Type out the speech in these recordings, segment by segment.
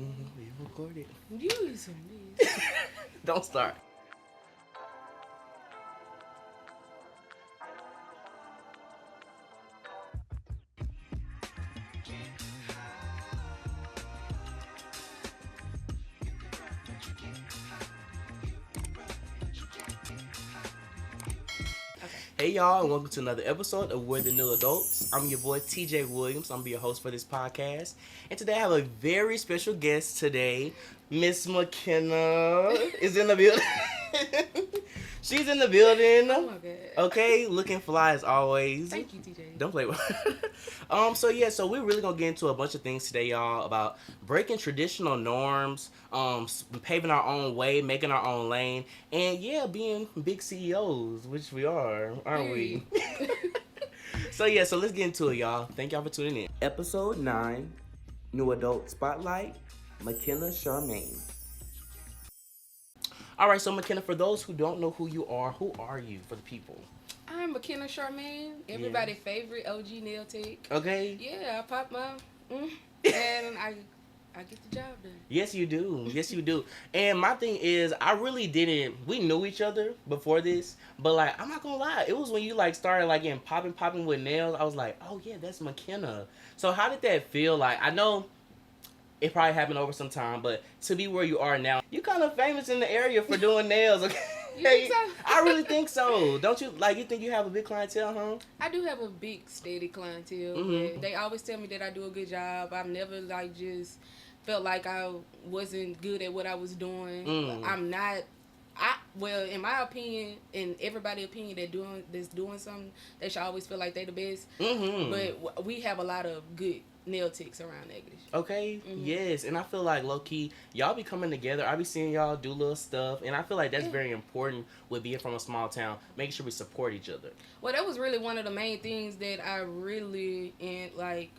We recorded. You some this. Don't start. Hey y'all, and welcome to another episode of We're the New Adults. I'm your boy TJ Williams. I'm gonna be your host for this podcast. And today I have a very special guest today. Miss Mckenna is in the building. She's in the building. Oh my god. Okay, looking fly as always. Thank you, TJ. Don't play with so we're really gonna get into a bunch of things today, y'all, about breaking traditional norms, paving our own way, making our own lane, and yeah, being big CEOs, which we are, aren't we? So let's get into it, y'all. Thank y'all for tuning in. Episode 9, New Adult Spotlight, Mckenna Sharmainee. Alright, so Mckenna, for those who don't know who you are you for the people? I'm Mckenna Sharmainee, everybody's favorite OG nail tech. Okay. Yeah, I pop my and I get the job done. Yes, you do. Yes, you do. And my thing is, I really didn't. We knew each other before this, but like, I'm not gonna lie. It was when you like started like getting popping with nails. I was like, oh yeah, that's Mckenna. So how did that feel? Like, I know it probably happened over some time, but to be where you are now, you kind of famous in the area for doing nails. Okay. You think so? I really think so. Don't you? Like, you think you have a big clientele, huh? I do have a big, steady clientele. Mm-hmm. They always tell me that I do a good job. I've never like just felt like I wasn't good at what I was doing. I'm not. Well, in my opinion, and everybody's opinion, that's doing something, they should always feel like they the best. Mm-hmm. But we have a lot of good nail techs around English. Okay, yes, and I feel like low-key, y'all be coming together. I be seeing y'all do little stuff, and I feel like that's very important with being from a small town, making sure we support each other. Well, that was really one of the main things that I really,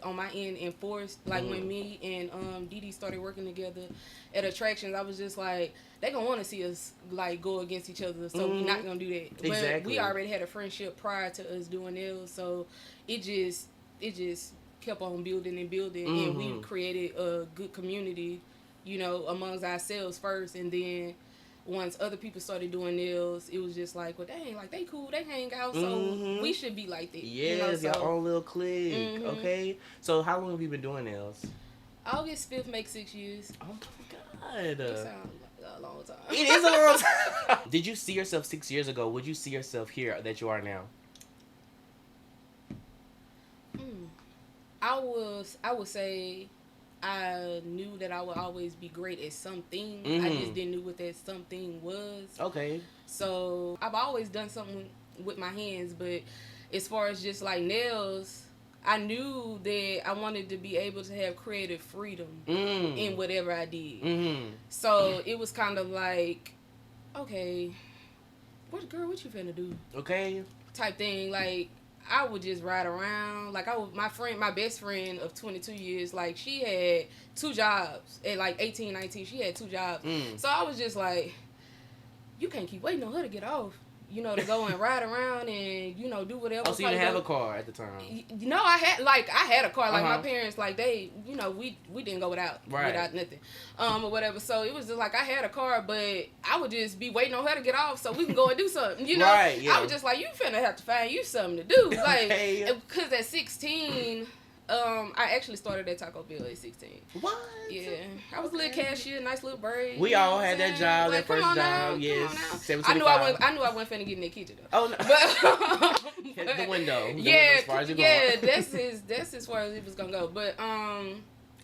on my end, enforced. Like, when me and Dee Dee started working together at Attractions, I was just like, they gonna want to see us, like, go against each other, so we're not gonna do that. Exactly. But we already had a friendship prior to us doing nails, so it just kept on building and building, and we created a good community, amongst ourselves first, and then once other people started doing nails, it was just like, well, dang, like, they cool, they hang out, so we should be like that. Yes, your own little clique. Okay, so how long have you been doing nails? August 5th makes 6 years. Oh my god. It sounds like a long time. It is a long time. Did you see yourself 6 years ago? Would you see yourself here that you are now? I would say I knew that I would always be great at something. I just didn't know what that something was. Okay. So I've always done something with my hands, but as far as just like nails, I knew that I wanted to be able to have creative freedom in whatever I did. So it was kind of like, okay, what you finna do? Okay. Type thing. Like, I would just ride around. Like, my best friend of 22 years, like, she had 2 jobs. At like 18, 19, she had 2 jobs. So I was just like, you can't keep waiting on her to get off, to go and ride around and, do whatever. Oh, so you didn't have a car at the time? No, I had a car. Like, my parents, like, they, we didn't go without nothing, or whatever. So it was just like, I had a car, but I would just be waiting on her to get off so we can go and do something, Right, yeah. I was just like, you finna have to find you something to do. Like, Okay. Because at 16, I actually started at Taco Bell at 16. What? Yeah. I was a little cashier, nice little braid. We all had that job, like, that first job. Now, Yes. I knew I wasn't finna get in that kitchen though. Oh no. But the window. Yeah, as far as that's as far as it was gonna go. But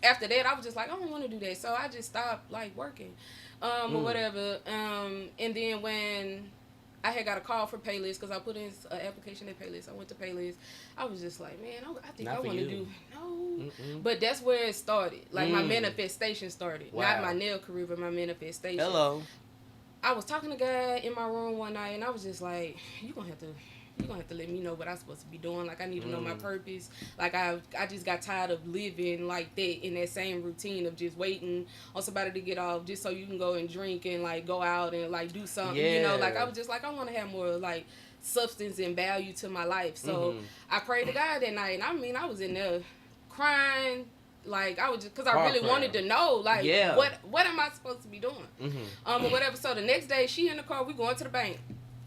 after that, I was just like, I don't want to do that, so I just stopped like working, or whatever. And then when I had got a call for Paylist, because I put in an application at Paylist. I went to Paylist. I was just like, man, I think I want to do. No. But that's where it started. Like, my manifestation started. Wow. Not my nail career, but my manifestation. Hello. I was talking to a guy in my room one night, and I was just like, you're going to have to let me know what I'm supposed to be doing. Like, I need to know my purpose. Like, I just got tired of living like that, in that same routine of just waiting on somebody to get off just so you can go and drink and, like, go out and, like, do something. Yeah. Like, I was just like, I want to have more, like, substance and value to my life. So I prayed to God that night, and I mean, I was in there crying, Like, I was just, because I Heart really prayer. wanted to know, like, Yeah. what am I supposed to be doing? Or whatever. So the next day, she in the car, we going to the bank.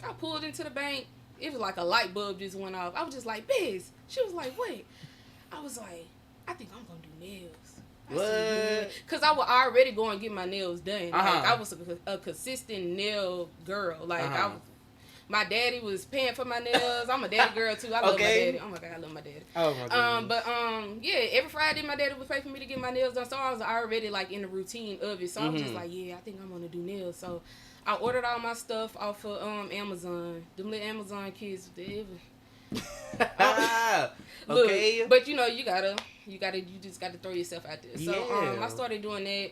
I pulled into the bank. It was like a light bulb just went off. I was just like, Biz. She was like, wait. I was like, I think I'm going to do nails. What? Because I was already going to get my nails done. Like, Uh-huh. I was a consistent nail girl. Like, my daddy was paying for my nails. I'm a daddy girl too. I love my daddy. Oh my God, I love my daddy. Oh my goodness. But yeah, every Friday my daddy would pay for me to get my nails done. So I was already like in the routine of it. So I was just like, yeah, I think I'm gonna do nails. So I ordered all my stuff off of Amazon. Them little Amazon kids, they look, okay. but you know, you just gotta throw yourself out there. So Yeah. I started doing that.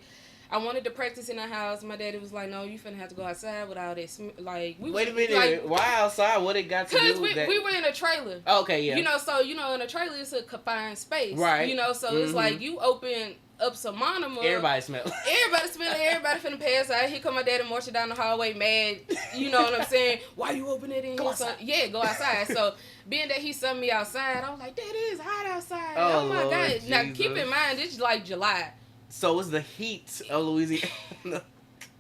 I wanted to practice in the house. My daddy was like, "No, you finna have to go outside with all this." Like, wait a minute. Why outside? What it got to do because with that? we were in a trailer. Okay, yeah. You know, so in a trailer it's a confined space, Right. You know, so it's like you open up some monomer. Everybody smell. Everybody smelling. Everybody finna pass out. Here come my daddy marching down the hallway, mad. You know what I'm saying? Why you open it in Go here? outside. So, yeah, go outside. So being that he sent me outside, I was like, "That is hot outside." Oh, My Lord God! Now Jesus. keep in mind, this is like July. So it's the heat of Louisiana.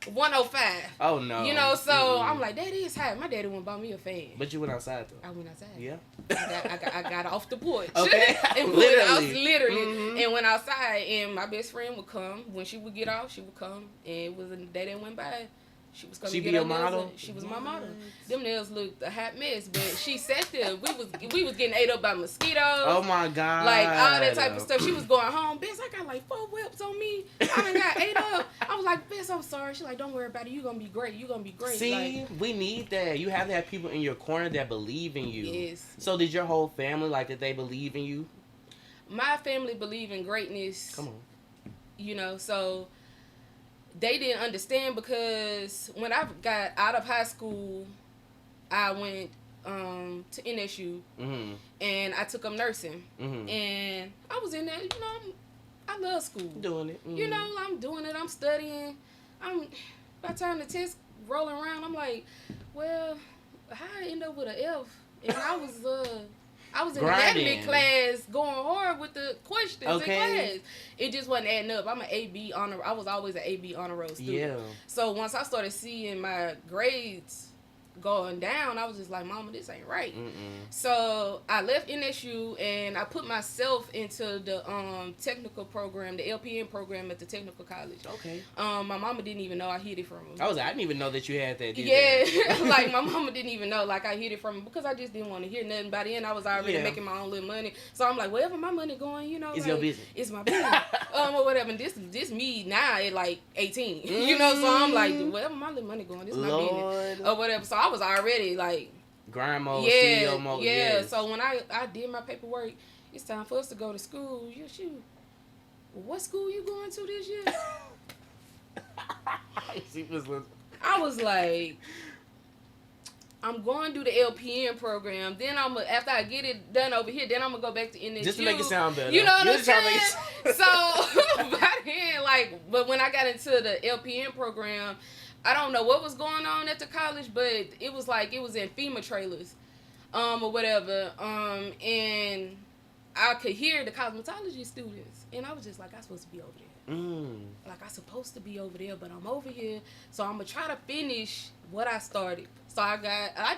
105. Oh no. You know, so I'm like, that is hot. My daddy went bought me a fan. But you went outside though. I went outside. Yeah. I got off the porch. Okay. And literally and went outside, and my best friend would come. When she would get off, she would come, and it was a day that went by. She was coming She to be get your her nails model? done. She was my model. Them nails looked a hot mess, but she sat there. We was getting ate up by mosquitoes. Oh my God. Like all that type of stuff. She was going home. Bitch, I got like 4 whelps on me. I done got ate up. I was like, bitch, I'm sorry. She like, don't worry about it. You gonna be great. You gonna be great. See, like, we need that. You have to have people in your corner that believe in you. yes. So did your whole family, like, did they believe in you? My family believe in greatness. Come on. You know, so they didn't understand because when I got out of high school, I went to NSU and I took up nursing. And I was in there, you know, I love school. Doing it. You know, I'm doing it. I'm studying. By the time the test rolling around, I'm like, well, how I end up with an F? And I was in Grinding. anatomy class going hard with the questions in Okay. class. It just wasn't adding up. I'm an AB honor. I was always an AB honor roll student. Yeah. So once I started seeing my grades going down, I was just like, Mama, this ain't right. So I left NSU and I put myself into the technical program, the LPN program at the technical college. Okay. My mama didn't even know I hid it from her. I didn't even know that you had that. Yeah, like my mama didn't even know like I hid it from her because I just didn't want to hear nothing. By the end, I was already making my own little money. So I'm like, wherever my money going, you know, It's like, your business. It's my business. Or whatever. And this me now at like 18. You know, so I'm like, wherever my little money going, this my business. Or whatever. So I was already like grind mode, CEO mode. Yeah. Yes. So when I did my paperwork, it's time for us to go to school. Shoot. What school you going to this year? I was like, I'm going to do the LPN program. Then after I get it done over here, then I'm gonna go back to NSU. Just to make it sound better. You know what I'm saying? So by then, like, but when I got into the LPN program, I don't know what was going on at the college, but it was like it was in FEMA trailers, or whatever. And I could hear the cosmetology students, and I was just like, I'm supposed to be over there. Like, I'm supposed to be over there, but I'm over here, so I'm gonna try to finish what I started. So I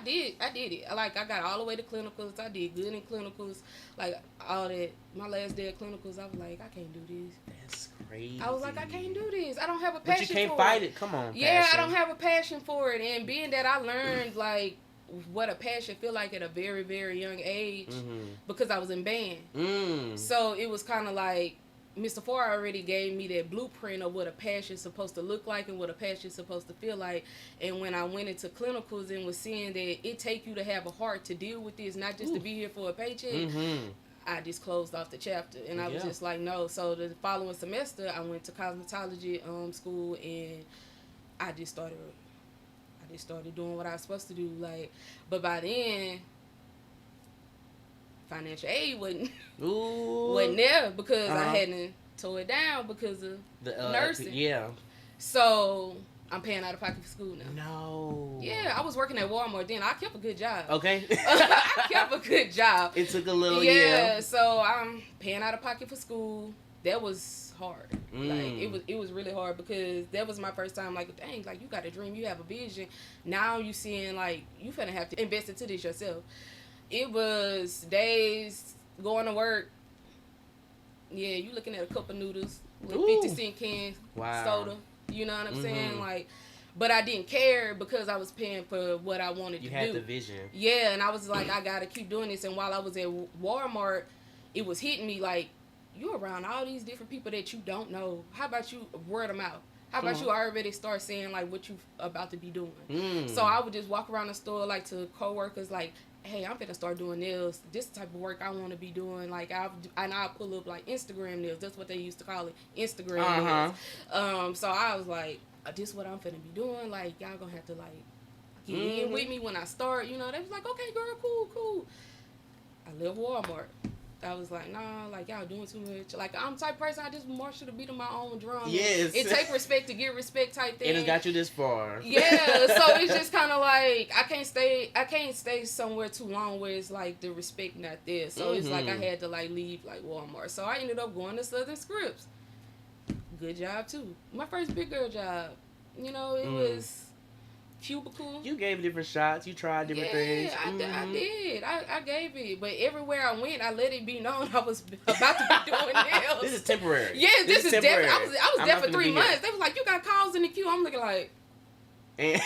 did it. I got all the way to clinicals. I did good in clinicals, like all that. My last day of clinicals, I was like, I can't do this. That's crazy. I was like, I can't do this. I don't have a passion for it. But you can't fight it. Come on. Yeah, passion. I don't have a passion for it. And being that I learned like what a passion feel like at a very, very young age because I was in band. So it was kind of like Mr. Farr already gave me that blueprint of what a passion is supposed to look like and what a passion is supposed to feel like. And when I went into clinicals and was seeing that it take you to have a heart to deal with this, not just to be here for a paycheck, I just closed off the chapter. And I was just like, no. So the following semester, I went to cosmetology school, and I just started doing what I was supposed to do. Like, but by then, financial aid wasn't there because I hadn't tore it down because of the nursing. Yeah. So I'm paying out of pocket for school now. No. Yeah, I was working at Walmart then. I kept a good job. Okay. I kept a good job. It took a little Yeah, so I'm paying out of pocket for school. that was hard. Like it was really hard because that was my first time. Like, dang, like you got a dream, you have a vision. Now you seeing like you finna have to invest into this yourself. It was days going to work. Yeah, you looking at a cup of noodles with 50-cent can soda. You know what I'm saying? Like, but I didn't care because I was paying for what I wanted to do. You had the vision. Yeah, and I was like, I gotta keep doing this. And while I was at Walmart, it was hitting me like, you're around all these different people that you don't know. How about you word them out? How about you already start saying like what you about to be doing? So I would just walk around the store like to coworkers like, hey, I'm finna start doing nails. This type of work I want to be doing. Like I'll pull up like Instagram nails. That's what they used to call it, Instagram nails. So I was like, this is what I'm finna be doing. Like y'all gonna have to like get in with me when I start. You know, they was like, okay, girl, cool. I left Walmart. I was like, nah, like y'all doing too much. Like I'm the type of person I just march to the beat of my own drum. Yes. It take respect to get respect type thing. And it got you this far. Yeah. So it's just kind of like I can't stay somewhere too long where it's like the respect not there. So it's like I had to like leave like Walmart. So I ended up going to Southern Scripts. Good job too. My first big girl job. You know, it was cubicle. You gave different shots. You tried different things. I did. I gave it. But everywhere I went, I let it be known I was about to be doing nails. This is temporary. Yeah, this is temporary. definitely. I was there for 3 months. They was like, you got calls in the queue. I'm looking like, and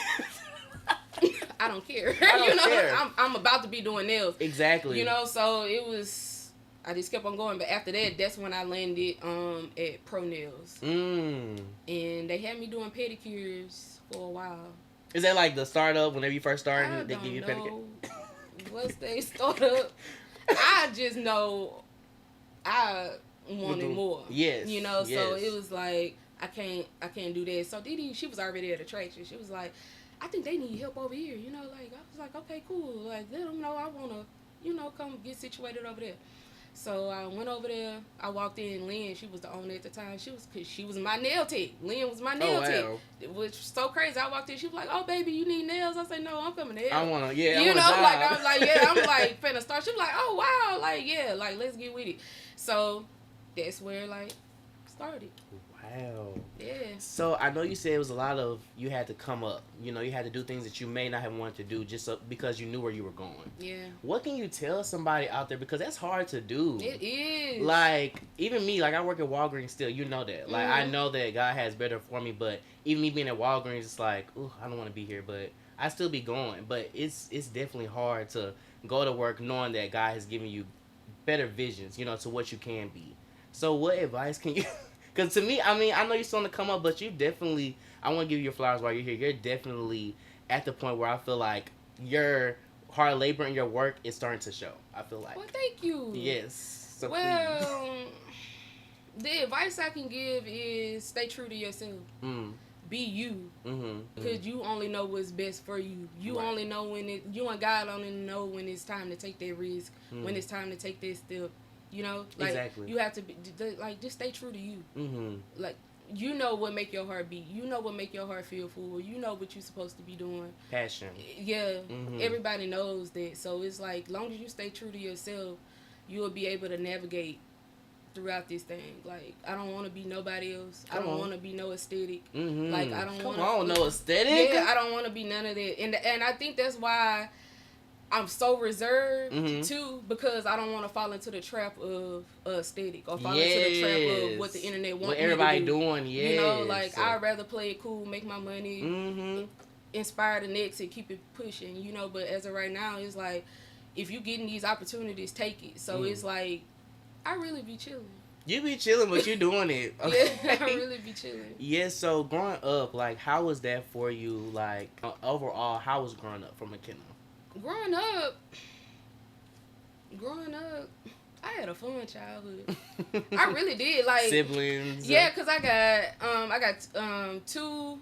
I don't care. I don't care. I'm about to be doing nails. Exactly. You know, so it was. I just kept on going. But after that, that's when I landed at Pro Nails. And they had me doing pedicures for a while. Is that like the startup whenever you first started? They give you a pedicure? Once they startup, I just know I wanted more. Yes. You know, so it was like I can't do that. So Didi, she was already at Attraction. She was like, I think they need help over here. You know, like I was like, okay, cool. Like let them know I wanna, come get situated over there. So I went over there. I walked in. Lynn, she was the owner at the time. She was my nail tech. Lynn was my nail tech, which was so crazy. I walked in. She was like, "Oh, baby, you need nails?" I said, "No, I'm coming to help." I wanna, like I was like, "Yeah, I'm like finna start." She was like, "Oh wow, like yeah, like let's get with it." So that's where like started. Wow. Yeah. So I know you said it was a lot of you had to come up. You know, you had to do things that you may not have wanted to do just because you knew where you were going. Yeah. What can you tell somebody out there, because that's hard to do? It is. Like even me, like I work at Walgreens still. You know that. Like I know that God has better for me, but even me being at Walgreens, it's like, ooh, I don't want to be here, but I still be going. But it's definitely hard to go to work knowing that God has given you better visions, to what you can be. So what advice can you? Because to me, I mean, I know you're still on the come up, but you definitely, I want to give you your flowers while you're here. You're definitely at the point where I feel like your hard labor and your work is starting to show. I feel like. Well, thank you. Yes. So please. The advice I can give is stay true to yourself. Be you. Because you only know what's best for you. You only know you and God only know when it's time to take that risk, when it's time to take that step. Like exactly. You have to be like just stay true to you. Like you know what make your heart beat. You know what make your heart feel full. You know what you're supposed to be doing. Passion. Yeah. Everybody knows that. So it's like long as you stay true to yourself, you will be able to navigate throughout this thing. Like I don't want to be nobody else. I don't want to be no aesthetic. Like I don't want no aesthetic. Yeah, I don't want to be none of that. And I think that's why I'm so reserved too, because I don't want to fall into the trap of aesthetic or fall into the trap of what the internet wants. What everybody me to do. doing, Like I'd rather play it cool, make my money, inspire the next, and keep it pushing. But as of right now, it's like if you getting these opportunities, take it. So it's like I really be chilling. You be chilling, but you doing it. Okay? Yeah, I really be chilling. Yeah. So growing up, like, how was that for you? Like overall, how was growing up for Mckenna? Growing up, I had a fun childhood. I really did. Like siblings. Yeah, cause I got 2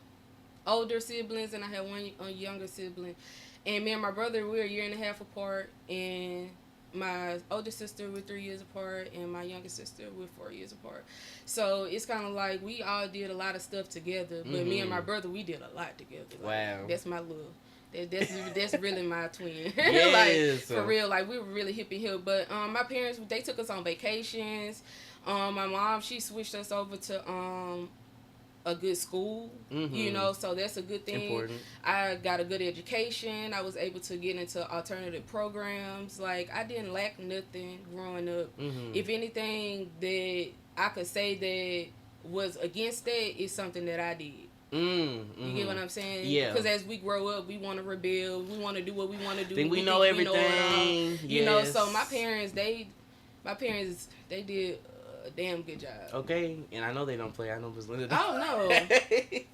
older siblings and I had one younger sibling, and me and my brother we're a year and a half apart, and my older sister we're 3 years apart, and my younger sister we're 4 years apart. So it's kind of like we all did a lot of stuff together, but me and my brother we did a lot together. Like, wow, that's my love. That's really my twin. Yes. Like for real, like we were really hip and hip. But my parents, they took us on vacations. My mom, she switched us over to a good school, you know, so that's a good thing. Important. I got a good education. I was able to get into alternative programs. Like, I didn't lack nothing growing up. If anything that I could say that was against that is something that I did. You get what I'm saying? Yeah. Because as we grow up, we want to rebel. We want to do what we want to do. Think we know everything. Yes. You know, so my parents, they did a damn good job. Okay, and I know they don't play. I know Miss Linda. Oh no,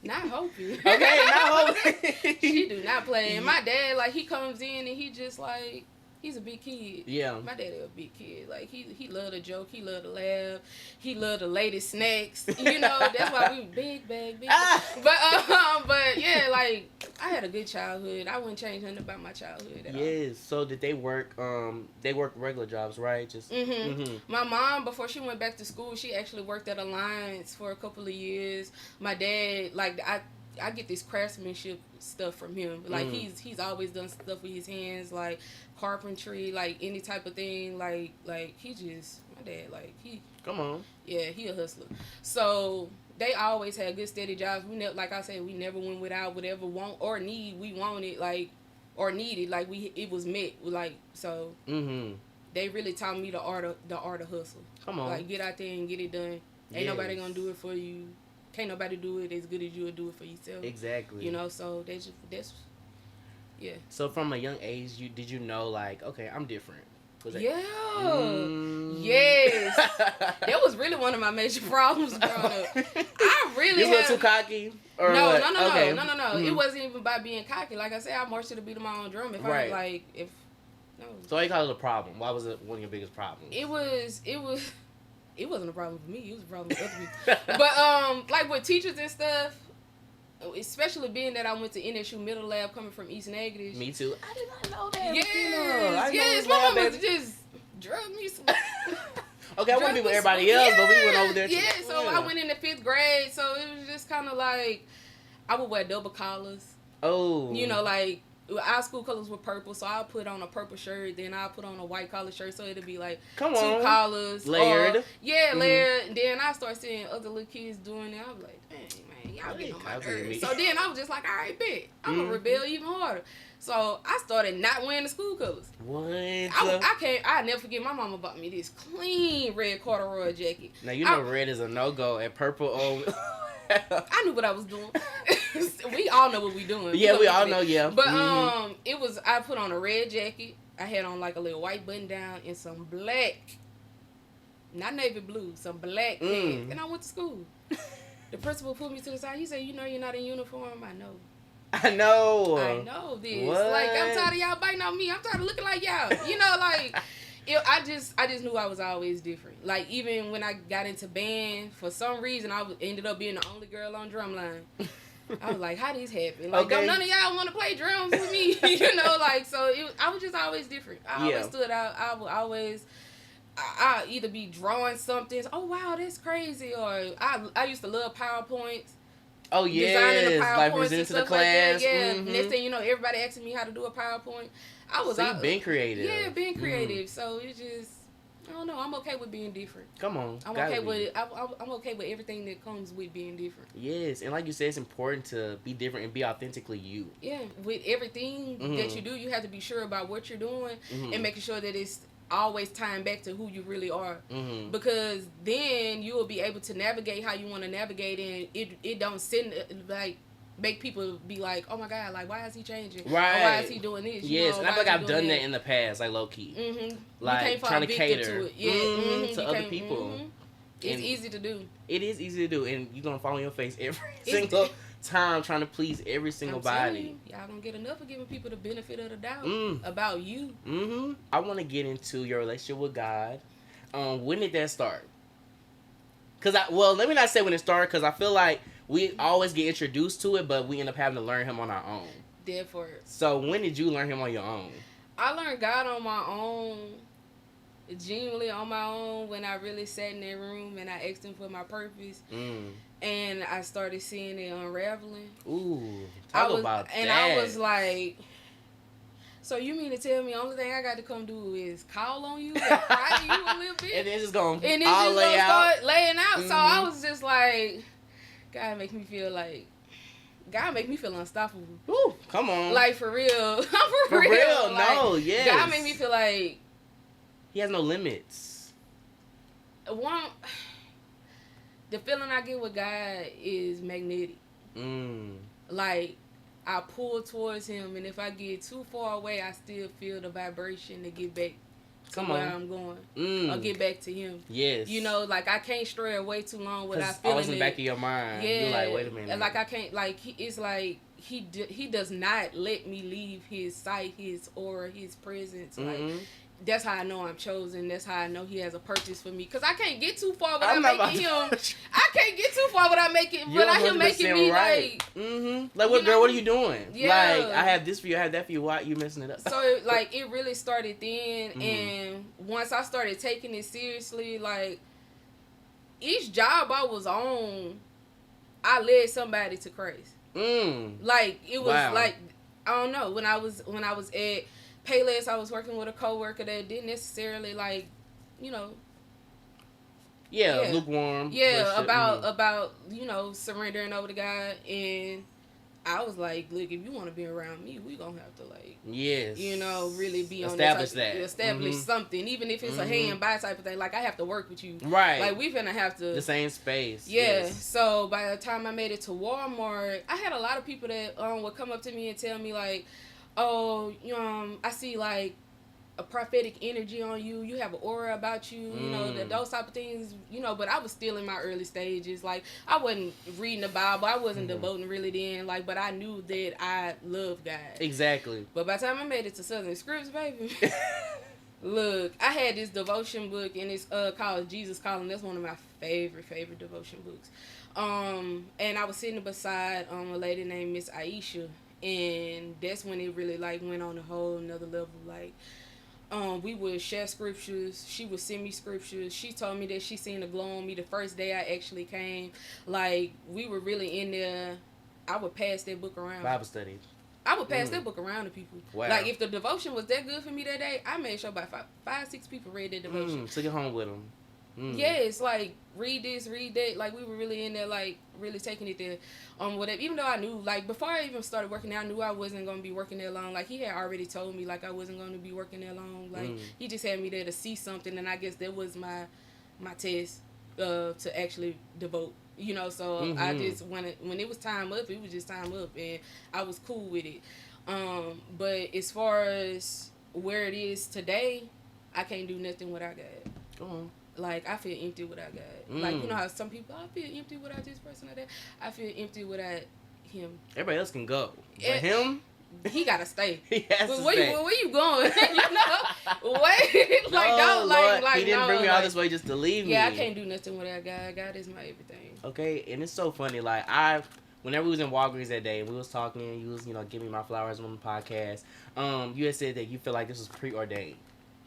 not Hopi. Okay, not Hopi. She do not play. And my dad, like, he comes in and he just like, he's a big kid. Yeah. My daddy a big kid. Like, he loved to joke. He loved to laugh. He loved the latest snacks. You know, that's why we big bag, big bag. But yeah, like, I had a good childhood. I wouldn't change nothing about my childhood at all. Yes. So did they work? They worked regular jobs, right? Just. My mom, before she went back to school, she actually worked at Alliance for a couple of years. My dad, like, I get this craftsmanship stuff from him. Like, he's always done stuff with his hands, like carpentry, like any type of thing. Like he just, my dad, like, he. Come on. Yeah, he a hustler. So they always had good steady jobs. We never, like I said, we never went without whatever want or need we wanted, like, or needed. Like, it was met. Like, so. They really taught me the art of hustle. Come on. Like, get out there and get it done. Ain't nobody gonna do it for you. Can't nobody do it as good as you'll do it for yourself. Exactly. You know, so that's yeah. So from a young age, did you know, like, okay, I'm different? Yeah. Yes. That was really one of my major problems growing up. I really You were too cocky? Or no, what? no. Okay. It wasn't even by being cocky. Like I said, I marched to the beat of my own drum. If right. No. So why you call it a problem? Why was it one of your biggest problems? It wasn't a problem for me. It was a problem with other people. But like with teachers and stuff, especially being that I went to NSU Middle Lab coming from East Negative. Me too. I did not know that. Yes, my mom was just drug me some. Okay, I wouldn't be with everybody else, but we went over there. Yeah, so I went in the 5th grade, so it was just kind of like I would wear double collars. Oh. You know, like, our school colors were purple, so I'll put on a purple shirt, then I'll put on a white collar shirt, so it'll be like two collars. Layered. Layered. And then I start seeing other little kids doing it. I was like, dang, man, y'all getting on my nerves. So then I was just like, all right, bet. I'm going to rebel even harder. So I started not wearing the school colors. What? I never forget, my mama bought me this clean red corduroy jacket. Now, you know red is a no-go, and purple... I knew what I was doing. We all know what we doing. Yeah, we all know, yeah. But I put on a red jacket. I had on like a little white button down and some black, not navy blue, some black pants. And I went to school. The principal pulled me to the side. He said, you know you're not in uniform? I know. I know. I know this. What? Like, I'm tired of y'all biting on me. I'm tired of looking like y'all. You know, like... I just knew I was always different. Like, even when I got into band, for some reason, ended up being the only girl on drumline. I was like, how this happen? Like, don't none of y'all want to play drums with me? You know, like, so I was just always different. I always stood out. I would always, I either be drawing something. Oh, wow, that's crazy. Or I used to love PowerPoints. Oh, yeah. Designing the PowerPoints like presenting to the class. Like that. Yeah. Next thing you know, everybody asking me how to do a PowerPoint. So being creative. Yeah, being creative. So it just, I don't know. I'm okay with being different. Come on. I'm okay with I'm okay with everything that comes with being different. Yes, and like you said, it's important to be different and be authentically you. Yeah, with everything that you do, you have to be sure about what you're doing and making sure that it's always tying back to who you really are. Because then you will be able to navigate how you want to navigate, and it don't sit like. Make people be like, oh my God, like, why is he changing? Right. Or why is he doing this? Yes, and I feel like I've done that in the past, like low key. Like trying to cater to other people. It's easy to do. It is easy to do, and you're gonna fall on your face every single time trying to please every single body. Y'all gonna get enough of giving people the benefit of the doubt about you. I want to get into your relationship with God. When did that start? Let me not say when it started, because I feel like we always get introduced to it, but we end up having to learn him on our own. Therefore. So when did you learn him on your own? I learned God on my own, genuinely on my own, when I really sat in that room and I asked him for my purpose. And I started seeing it unraveling. Ooh, talk about that. And I was like, So you mean to tell me the only thing I got to come do is call on you and cry to you a little bit? And then just gonna and then all just lay gonna out. start laying out. So I was just like, God make me feel unstoppable. Woo, come on. Like for real. For real, Like, no, yes. God make me feel like he has no limits. The feeling I get with God is magnetic. Like I pull towards him, and if I get too far away, I still feel the vibration to get back to where I'm going, or get back to him. Yes, you know, like I can't stray away too long without feeling always in the back of your mind. Yeah, you're like, wait a minute. Like I can't. Like it's like he does not let me leave his sight, his aura, his presence. Like that's how I know I'm chosen. That's how I know he has a purpose for me. Cause I can't get too far without making him. I can't get too far without him making me right. Like, what girl? What are you doing? Yeah. Like, I have this for you. I have that for you. Why are you messing it up? So like it really started then, and once I started taking it seriously, like each job I was on, I led somebody to Christ. Like it was like I don't know when I was at Payless, I was working with a coworker that didn't necessarily like, you know. Lukewarm. Yeah, about you know surrendering over to God, and I was like, look, if you want to be around me, we gonna have to like, you know, really be establish something, even if it's a hand by type of thing. Like I have to work with you, right? Like we finna have to the same space. Yeah. Yes. So by the time I made it to Walmart, I had a lot of people that would come up to me and tell me like, oh, I see like a prophetic energy on you. You have an aura about you. You know those type of things. You know, but I was still in my early stages. Like I wasn't reading the Bible. I wasn't devoting really then. Like, but I knew that I loved God. Exactly. But by the time I made it to Southern Scripts, baby. Look, I had this devotion book, and it's called Jesus Calling. That's one of my favorite devotion books. And I was sitting beside a lady named Miss Aisha. And that's when it really like went on a whole another level. Like, we would share scriptures. She would send me scriptures. She told me that she seen a glow on me the first day I actually came. Like, we were really in there. I would pass that book around. Bible study. I would pass that book around to people. Wow. Like, if the devotion was that good for me that day, I made sure about 5-6 people read that devotion. Took it home with them. Yeah, it's like read this, read that. Like we were really in there, like really taking it there. Whatever. Even though I knew, like before I even started working there, I knew I wasn't gonna be working there long. Like he had already told me, like I wasn't gonna be working there long. Like he just had me there to see something, and I guess that was my test to actually devote. You know, so I just when it was time up, it was just time up, and I was cool with it. But as far as where it is today, I can't do nothing without God. Go on. Like, I feel empty without God. Like, you know how some people, I feel empty without this person or that. I feel empty without him. Everybody else can go. But him? He gotta stay. He has to stay. Where you going? You know? Wait. Like, no, don't, Lord, like, he didn't bring me all this way just to leave me. Yeah, I can't do nothing without God. God is my everything. Okay, and it's so funny. Like, whenever we was in Walgreens that day, and we was talking, and you was, giving me my flowers on the podcast, you had said that you feel like this was preordained.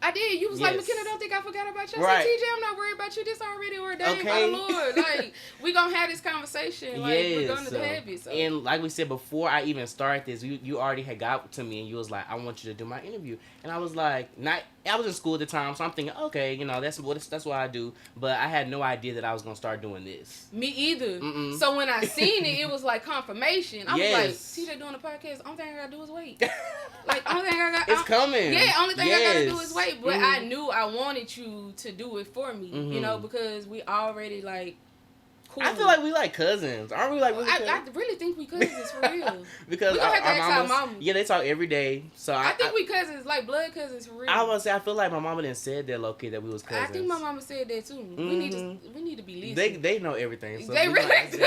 I did. You was like, McKenna, don't think I forgot about you. I said, TJ, I'm not worried about you. This already ordained by the Lord. Like, we gonna have this conversation. Like, we're gonna have it. So. And like we said, before I even started this, you already had got to me, and you was like, I want you to do my interview. And I was like, I was in school at the time, so I'm thinking, okay, that's what I do. But I had no idea that I was gonna start doing this. Me either. So when I seen it, it was like confirmation. I was like, TJ doing the podcast. Only thing I gotta do is wait. Like, only thing I got. It's coming. Yeah, only thing I gotta do is wait. But I knew I wanted you to do it for me, because we already like. Cool. I feel like we like cousins. Aren't we like really cousins? I really think we cousins for real. Because we gonna have to ask our mama. Yeah, they talk every day. So I think we cousins, like blood cousins for real. I was gonna say, I feel like my mama didn't said that low-key that we was cousins. I think my mama said that too. We need to be listening. They know everything. So they really do.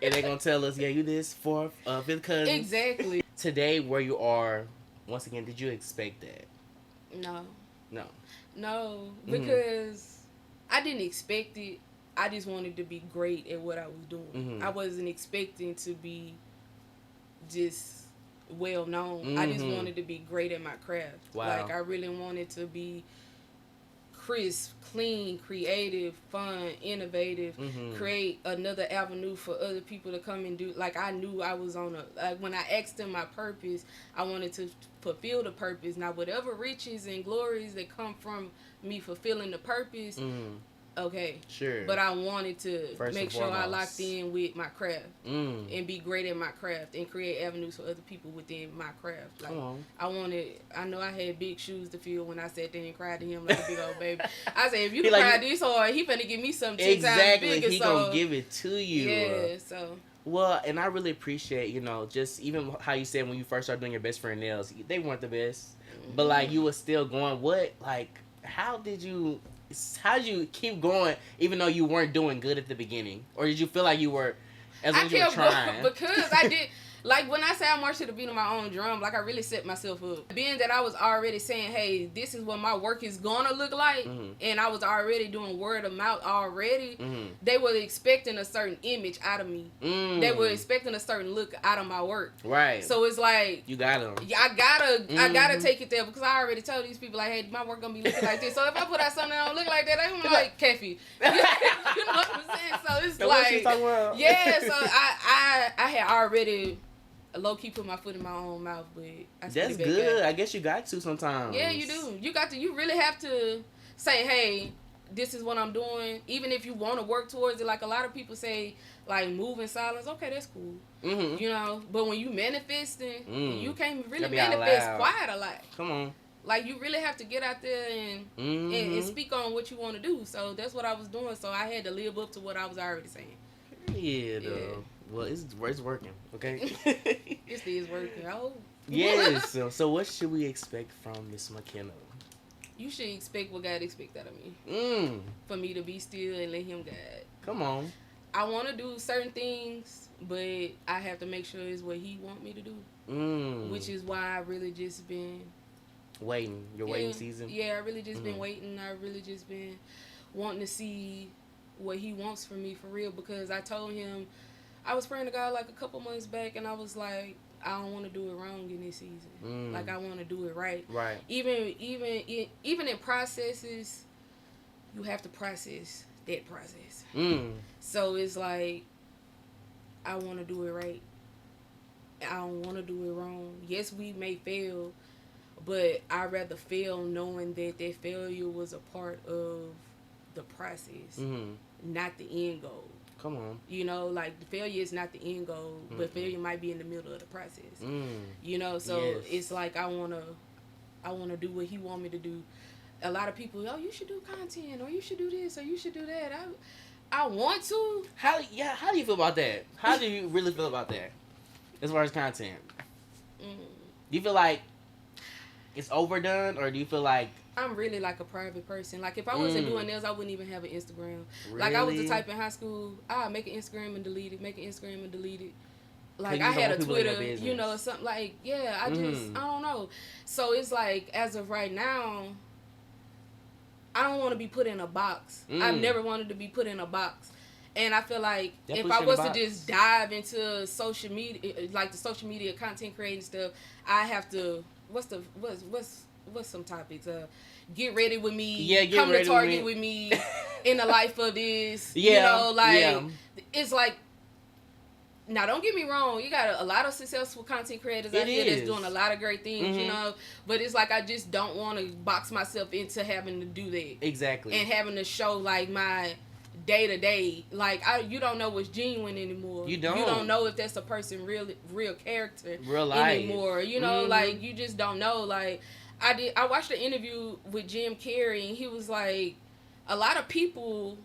And they gonna tell us, you this 4th, 5th cousin. Exactly. Today, where you are, once again, did you expect that? No, because I didn't expect it. I just wanted to be great at what I was doing. I wasn't expecting to be just well known. I just wanted to be great at my craft. Wow. Like, I really wanted to be crisp, clean, creative, fun, innovative, create another avenue for other people to come and do. Like, I knew I was on a, like, when I asked him my purpose, I wanted to fulfill the purpose. Now, whatever riches and glories that come from me fulfilling the purpose, okay, sure, but I wanted to First make and sure I foremost. locked in with my craft and be great at my craft and create avenues for other people within my craft. Like, Come on. I know I had big shoes to fill when I sat there and cried to him like a big old baby. I said, if you He can like- cry this hard, he finna give me something 10 Exactly, times bigger. he So gonna give it to you. yeah, so Well, and I really appreciate, you know, just even how you said when you first started doing your best friend nails, they weren't the best, but like you were still going. How did you keep going even though you weren't doing good at the beginning, or did you feel like you were, as long I as you were kept trying? going because I did. Like, when I say I marched to the beat of my own drum, like, I really set myself up. Being that I was already saying, hey, this is what my work is gonna look like, and I was already doing word of mouth already, they were expecting a certain image out of me. They were expecting a certain look out of my work. Right. So it's like, You got them. I gotta take it there because I already told these people, like, hey, my work gonna be looking like this. So if I put out something that don't look like that, they gonna be like, Kathy. You know what I'm saying? So it's So what she like, talking about? yeah. So I had already low key put my foot in my own mouth, but I spit That's it back good. out. I guess you got to sometimes. Yeah, you do. You really have to say, hey, this is what I'm doing. Even if you want to work towards it, like a lot of people say, like, move in silence. Okay, that's cool. You know, but when you manifesting, you can't really Gotta be out manifest loud. quiet a lot. Come on. Like, you really have to get out there and speak on what you want to do. So that's what I was doing. So I had to live up to what I was already saying. Yeah, though. Well, it's working, okay? It still is working. Oh. Yes. So what should we expect from Miss Mckenna? You should expect what God expects out of me. For me to be still and let Him guide. Come on. I want to do certain things, but I have to make sure it's what He want me to do. Which is why I really just been waiting. Your waiting season. Yeah, I really just been waiting. I really just been wanting to see what He wants from me for real, because I told Him, I was praying to God like a couple months back, and I was like, I don't want to do it wrong in this season. Like, I want to do it right. Right. Even in processes, you have to process that process. So it's like, I want to do it right. I don't want to do it wrong. Yes, we may fail, but I'd rather fail knowing that that failure was a part of the process, not the end goal. Come on. You know, like, the failure is not the end goal, but failure might be in the middle of the process. You know, so it's like, I wanna do what He want me to do. A lot of people, oh, you should do content, or you should do this, or you should do that. I want to. How do you feel about that? How do you really feel about that? As far as content, do you feel like it's overdone, or do you feel like I'm really like a private person? Like, if I wasn't doing nails, I wouldn't even have an Instagram. Really? Like, I was the type in high school, I'd make an Instagram and delete it, make an Instagram and delete it. Like, you I don't had want a people in your Twitter, business. you know, something like, yeah, I don't know. So it's like, as of right now, I don't want to be put in a box. I've never wanted to be put in a box. And I feel like if I was to just dive into social media, like the social media content creating stuff, I have to, what's some topics? Get ready with me. Yeah, get come ready to Target with me. In the life of this. Yeah, you know, like, yeah. It's like, now don't get me wrong, you got a lot of successful content creators out here that's doing a lot of great things, you know, but it's like, I just don't want to box myself into having to do that. Exactly. And having to show, like, my day to day, like, you don't know what's genuine anymore. You don't. You don't know if that's a person real character, real life anymore. You know, like, you just don't know. Like, I watched an interview with Jim Carrey, and he was like, a lot of people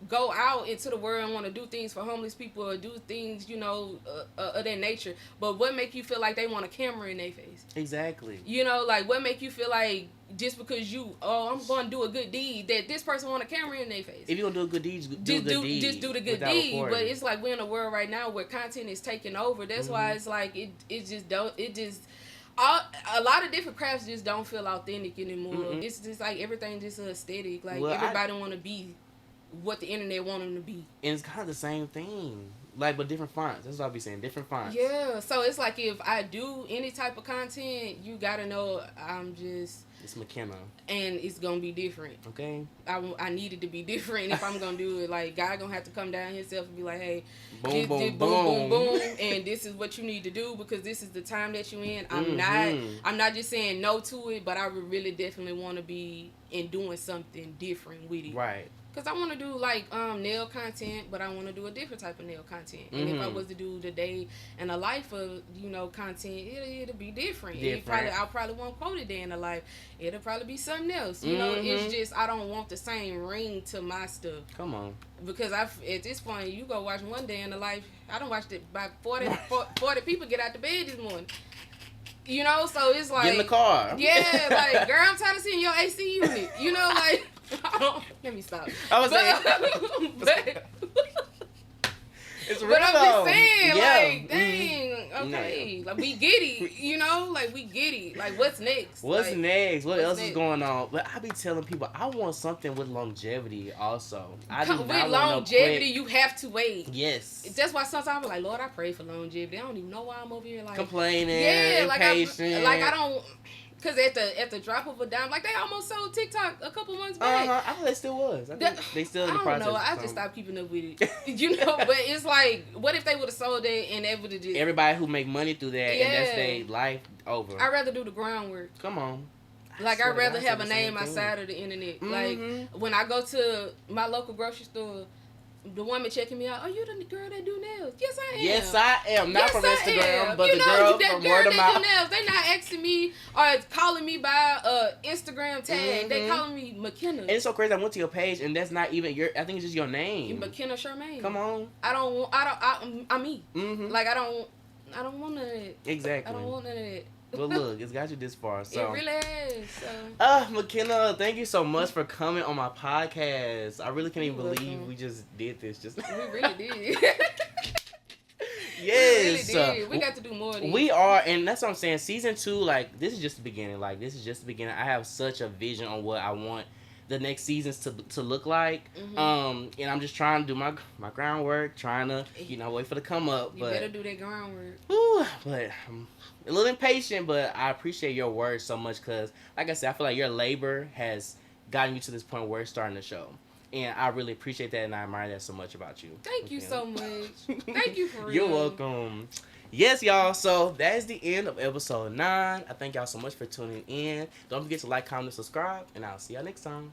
go out into the world and want to do things for homeless people or do things, you know, of that nature. But what make you feel like they want a camera in their face? Exactly. You know, like, what make you feel like just because I'm going to do a good deed, that this person want a camera in their face? If you want to do a good deed, do a good deed. Just do the good deed. Recording. But it's like, we're in a world right now where content is taking over. That's why it's like, a lot of different crafts just don't feel authentic anymore. It's just like, everything just aesthetic. Like, everybody want to be what the internet want them to be. And it's kind of the same thing, like, but different fonts. That's what I'll be saying, different fonts. Yeah, so it's like, if I do any type of content, you gotta know I'm just It's Mckenna. and it's gonna be different. Okay. I need it to be different if I'm gonna do it. Like, God gonna have to come down himself and be like, hey, Boom, boom, boom, boom. boom, boom, and this is what you need to do because this is the time that you're in. I'm not just saying no to it, but I would really definitely want to be in doing something different with it. Right. Cause I want to do like nail content, but I want to do a different type of nail content. And if I was to do the day and the life of content, it'll be different. I'll probably won't quote a day in the life. It'll probably be something else. You know, it's just I don't want the same ring to my stuff. Come on. Because at this point, you go watch one day in the life. I don't watch it by 40 people get out the bed this morning. You know, so it's like get in the car. Yeah, like girl, I'm tired of seeing your AC unit. You know, like. Let me stop. I was saying, it's real. But I'm just saying, yeah. like, dang, okay, like we get it, you know, like we get it. Like, what's next? What's next? What else next? is going on? But I be telling people I want something with longevity. Also, with longevity, you have to wait. Yes, that's why sometimes I'm like, Lord, I pray for longevity. I don't even know why I'm over here like complaining. Yeah, impatient. I don't. Cause at the drop of a dime, like they almost sold TikTok a couple months back. I thought they still was. I think they still in the process. I don't know. I just stopped keeping up with it. You know, but it's like, what if they would have sold it and they would have just everybody who make money through that and that's their life over. I'd rather do the groundwork. Come on. Like I'd rather have a name outside of the internet. Like when I go to my local grocery store. The woman checking me out. Oh, you the girl that do nails? Yes, I am. Yes, I am. Not from Instagram, but you the know, girl that from girl word of that mouth. do nails. They not asking me or calling me by Instagram tag. They calling me Mckenna. And it's so crazy. I went to your page and that's not even your. I think it's just your name. Mckenna Sharmainee. Come on. I'm me. Like I don't want none of that. Exactly. I don't want none of that. But look, it's got you this far. So. It really is. So. Mckenna, thank you so much for coming on my podcast. I really can't even believe we just did this. We really did. Yes. We really did. We got to do more of these. We are, and that's what I'm saying. Season 2, like, this is just the beginning. Like, this is just the beginning. I have such a vision on what I want the next seasons to look like. And I'm just trying to do my groundwork, trying to, wait for the come up. You better do that groundwork. But I'm a little impatient, but I appreciate your words so much because, like I said, I feel like your labor has gotten you to this point where it's starting to show. And I really appreciate that, and I admire that so much about you. Thank you so much. Thank you for real. You're welcome. Yes, y'all. So that is the end of episode 9. I thank y'all so much for tuning in. Don't forget to like, comment, and subscribe, and I'll see y'all next time.